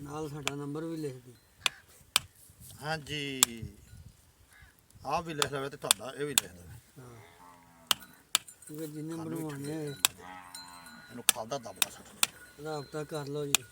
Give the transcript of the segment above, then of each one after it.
ਨਾਲ ਸਾਡਾ ਨੰਬਰ ਵੀ ਲਿਖ ਦੇ। ਹਾਂਜੀ ਆਹ ਵੀ ਲਿਖ ਲਵੇ ਤੇ ਤੁਹਾਡਾ ਇਹ ਵੀ ਲਿਖ ਦੇਵੇ। ਹਾਂ ਇਹ ਜਿੰਨੇ ਬਣਵਾਣੇ ਆ ਇਹਨੂੰ ਖਾਦਾ ਦਬਣਾ ਸੱਟ ਰਾਬਤਾ ਕਰ ਲਓ ਜੀ।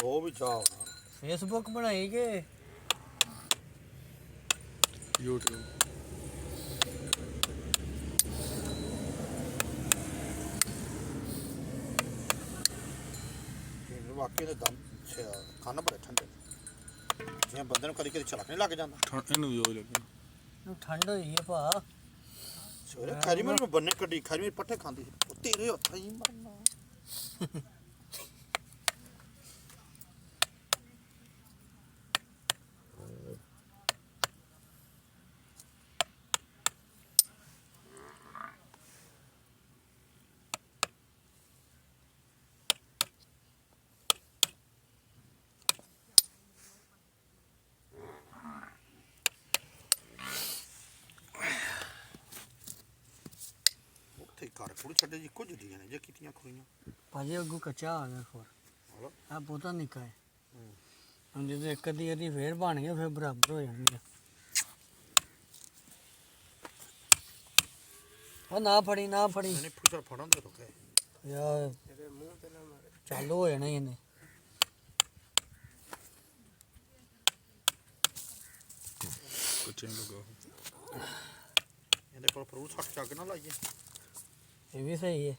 ਉਹ ਵੀ ਚਾਹ ਫੇਸਬੁੱਕ ਬਣਾਈ ਕਿ YouTube ਵਾਕਈ ਦੇ ਦਮ ਖਾਣਾ ਬੜੇ ਠੰਡੇ ਜਿਵੇਂ ਬੰਦੇ ਨੂੰ ਕਦੀ ਕਦੀ ਝਲਕ ਨਹੀਂ ਲੱਗ ਜਾਂਦਾ। ਇਹਨੂੰ ਵੀ ਉਹ ਲੱਗਣਾ ਠੰਡ ਹੋਈ ਹੈ ਭਾ। ਸਵੇਰੇ ਖੈਰੀ ਮੇਰੇ ਬੰਨੇ ਕੱਢੀ ਖੈਰੀ ਮੇਰੇ ਪੱਠੇ ਖਾਂਦੀ ਸੀ ਉਹ ਤੇਰੇ ਹੱਥਾਂ ਹੀ ਮਰਨਾ। ਘਰ ਥੋੜੀ ਛੱਡੇ ਜੀ ਕੁਝ ਦੀਆਂ ਨੇ ਜੇ ਕੀਤੀਆਂ ਖੋਈਆਂ ਭਾਜੀ ਅੱਗੋਂ ਕੱਚਾ ਆ ਗਿਆ ਖੋਰ ਹਲੋ ਆ ਬਹੁਤਾ ਨਿੱਕਾ ਹੈ। ਹੁਣ ਜਦੋਂ ਇੱਕ ਅੱਧੀ ਇਹਦੀ ਫੇਰ ਬਣ ਗਿਆ ਫਿਰ ਬਰਾਬਰ ਹੋ ਜਾਣਗੇ। ਉਹ ਨਾ ਫੜੀ ਨਾ ਫੜੀ ਨਹੀਂ ਪੁੱਛਾ ਫੜਨ ਦੇ ਰੁਕੇ ਯਾਰ ਇਹਦੇ ਮੂੰਹ ਤੇ ਨਾ ਮਾਰੇ ਚਾਲੂ ਹੋ ਜਾਣਾ ਇਹਨੇ। ਕੱਚੇ ਨੂੰ ਲਗਾ ਇਹਦੇ ਕੋਲ ਫਰੂਟ ਛੱਟ ਚੱਕ ਨਾ ਲਾਈਏ। ਇਹ ਵੀ ਸਹੀ ਹੈ।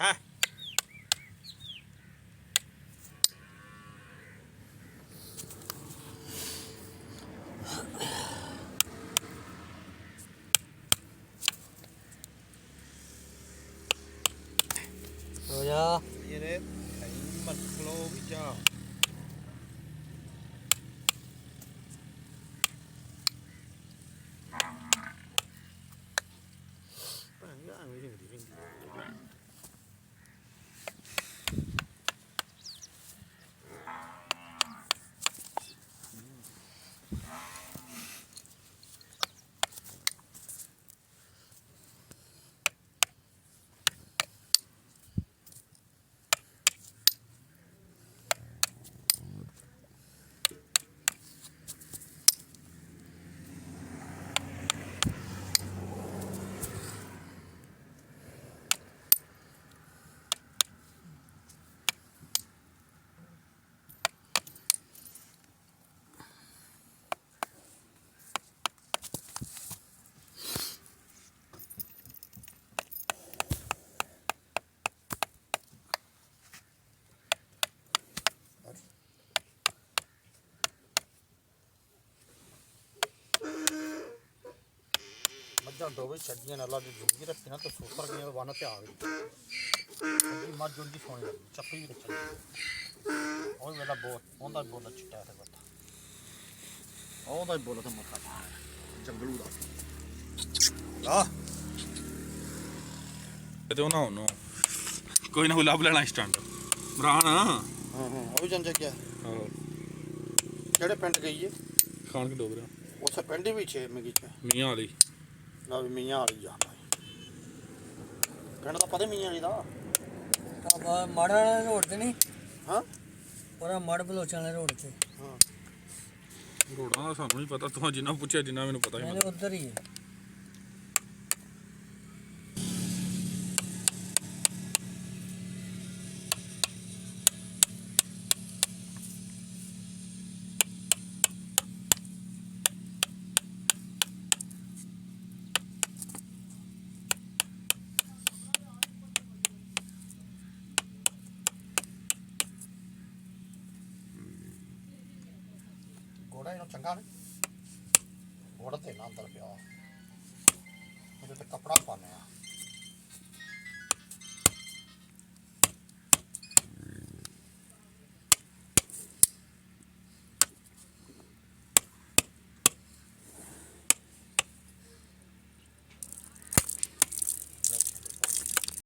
ਹਾਂ ਹੋ ਜਾ ਇਹਦੇ ਮਤਲੋ ਵੀ ਜਾ ਮੱਝਾਂ ਦੋਵੇਂ ਛੱਡੀਆਂ ਨਾਲ ਦੀ ਜ਼ਿੰਦਗੀ ਰੱਖੀਆਂ ਤਾਂ ਸੁਪਰ ਗਈਆਂ ਵਨ ਤੇ ਆ ਗਈ ਅੱਗੀ ਮੱਝ ਦੀ ਸੋਹਣੀ ਲੱਗੀ ਚੱਪੀ ਵੀ ਚੱਲੀ ਉਹ ਵੇਲਾ ਬਹੁਤ ਉਹਦਾ ਬੋਲ ਚਿੱਟਾ ਤੇ ਬੱਤਾ ਉਹਦਾ ਬੋਲ ਤਾਂ ਮੱਥਾ ਜੰਗਲੂ ਦਾ ਆ ਤੇ ਉਹ ਨਾ ਉਹਨੂੰ ਕੋਈ ਨਾ ਕੋਈ ਲੱਭ ਲੈਣਾ ਸਟੈਂਡ ਮਰਾਨ ਹਾਂ ਉਹ ਵੀ ਜੰਜਾ ਗਿਆ ਆਹੋ ਕਿਹੜੇ ਪਿੰਡ ਗਈ ਏ ਖਾਣ ਕੇ ਡੋਗਰਾ ਉਸੇ ਪਿੰਡ ਵੀ ਛੇ ਮਗੀ ਚ ਮੀਆਂ ਵਾਲੀ ਨਾ ਵੀ ਮੀਆਂ ਵਾਲੀ ਜਾਂਦਾ ਪਿੰਡ ਦਾ ਪਤਾ ਮੀਆਂ ਵਾਲੀ ਦਾ ਆ ਮਾੜਾ ਰੋਡ ਤੇ ਨਹੀਂ ਹਾਂ ਪੂਰਾ ਮੜ ਬਲੋਚਾਂ ਵਾਲੇ ਰੋਡ ਤੇ ਹਾਂ ਰੋੜਾਂ ਦਾ ਸਾਨੂੰ ਨਹੀਂ ਪਤਾ ਤੂੰ ਜਿੰਨਾ ਪੁੱਛਿਆ ਜਿੰਨਾ ਮੈਨੂੰ ਪਤਾ ਹੀ ਇਹਨੇ ਉੱਧਰ ਹੀ ਹੈ। ਥੋੜਾ ਇਹਨੂੰ ਚੰਗਾ ਨੇ ਗੋੜ ਤੇ ਨਾ ਅੰਦਰ ਪਿਆ ਉਹਦੇ ਤੇ ਕੱਪੜਾ ਪਾਉਂਦੇ ਆ